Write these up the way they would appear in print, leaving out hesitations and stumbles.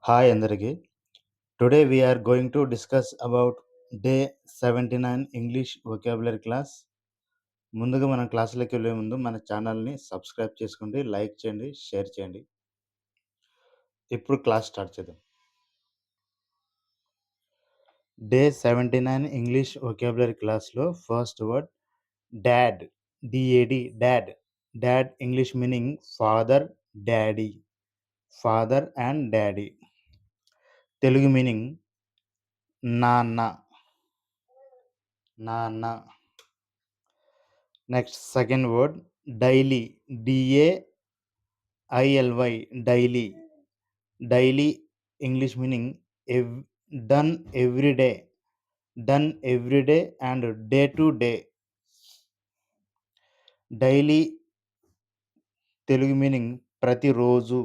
Hi అందరికి. Today we are going to discuss about day 79 English vocabulary class. ముందుగా మనం క్లాసులోకి వెళ్ళే ముందు మన ఛానల్ని సబ్స్క్రైబ్ చేసుకోండి, లైక్ చేయండి, షేర్ చేయండి. ఇప్పుడు క్లాస్ స్టార్ట్ చేద్దాం. డే 79 ఇంగ్లీష్ vocabulary క్లాస్లో first word dad, D A D, dad. Dad English meaning father, daddy, father and daddy. Telugu meaning నాన్న, నాన్న. Next second word daily, DAILY, daily. Daily English meaning done every day, done every day and day to day. Daily Telugu meaning ప్రతిరోజు,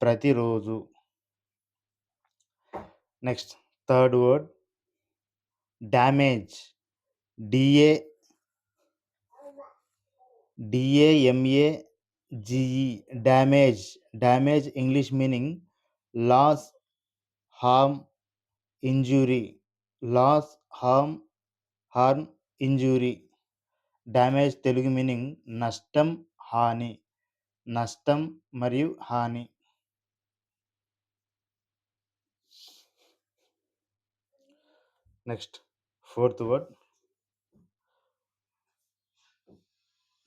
ప్రతిరోజు. Next third word damage, DAMAGE, damage. Damage English meaning loss, harm, injury, loss, harm, injury. Damage Telugu meaning నష్టం, హాని, నష్టం మరియు హాని. Next fourth word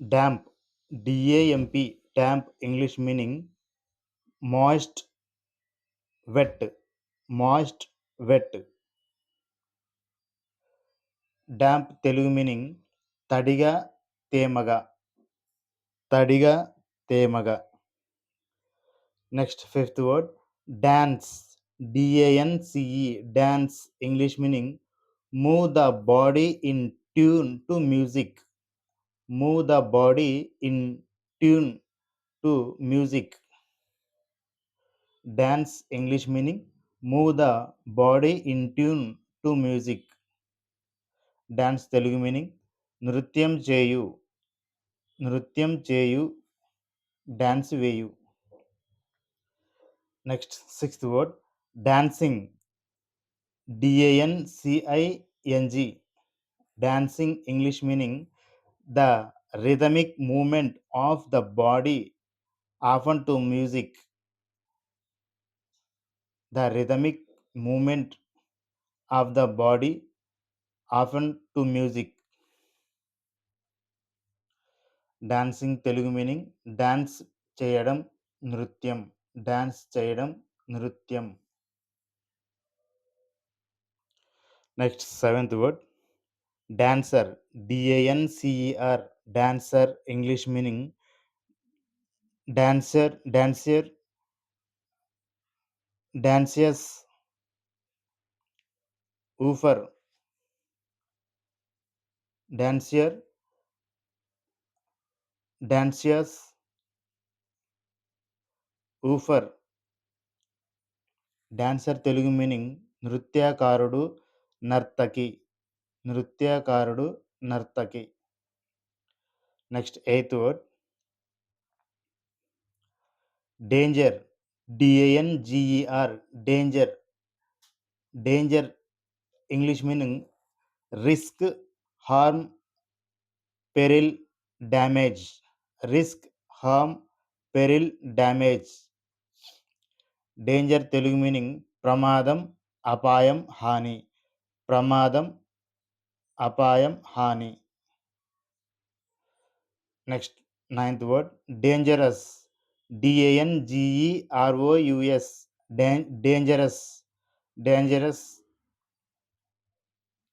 damp, DAMP, damp English meaning moist, wet, moist, wet. Damp Telugu meaning తడిగా, తేమగా, తడిగా, తేమగా. Next fifth word dance, DANCE, dance English meaning move the body in tune to music, move the body in tune to music. Dance English meaning move the body in tune to music. Dance Telugu meaning నృత్యం చేయు, నృత్యం చేయు, dance వేయు. Next sixth word dancing, DANCING, dancing English meaning the rhythmic movement of the body often to music, the rhythmic movement of the body often to music. Dancing Telugu meaning dance చేయడం, నృత్యం, dance చేయడం, నృత్యం. Next seventh word dancer, DANCER, dancer English meaning dancer, danseur, danseuse, hoofer, danseur, danseuse, hoofer. Dancer Telugu meaning నృత్యకారుడు, నర్తకి, నృత్యకారుడు, నర్తకి. Next eighth word danger, DANGER, danger. Danger English meaning risk, harm, peril, damage, risk, harm, peril, damage. Danger Telugu meaning ప్రమాదం, అపాయం, హాని, ప్రమాదం, అపాయం, హాని. Next ninth word dangerous, DANGEROUS, dangerous. Dangerous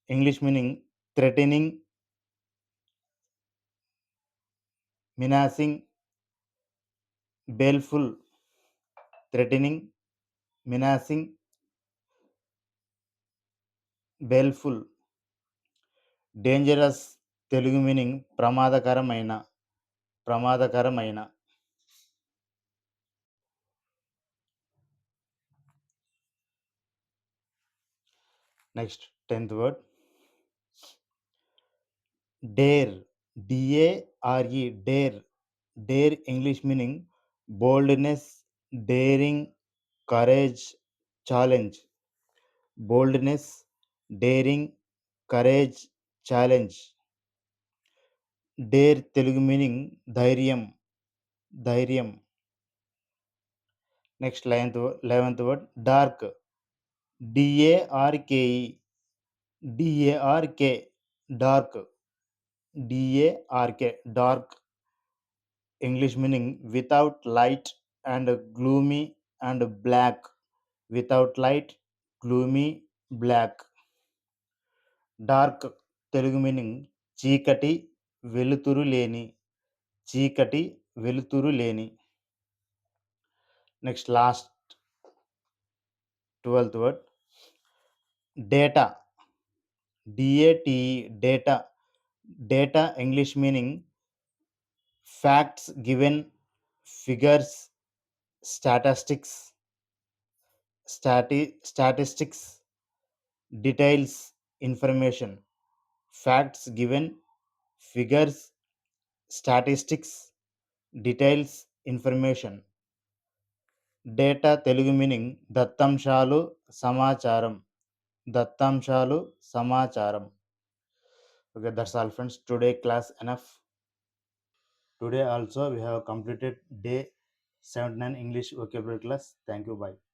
English meaning threatening, menacing, baleful, threatening, menacing, baleful. Dangerous Telugu meaning ప్రమాదకరమైన, ప్రమాదకరమైన. Next tenth word dare, DARE, dare. Dare English meaning boldness, daring, courage, challenge. Boldness, daring, courage, challenge. Dare Telugu meaning ధైర్యం, ధైర్యం. Next 11th word dark, D A R K E, D A R K, dark, D A R K, dark. English meaning without light and gloomy and black, without light, gloomy, black. Dark Telugu meaning చీకటి, వెలుతురు లేని, చీకటి, వెలుతురు లేని. Next last 12th word data, D A T E, data. Data English meaning facts given, figures, statistics, statistics, details, information. Facts given, figures, statistics, details, information. Data Telugu meaning దత్తాంశాలు, సమాచారం, దత్తాంశాలు, సమాచారం. Okay, that's all friends. Today class enough. Today also we have completed day 79 English vocabulary class. Thank you. Bye.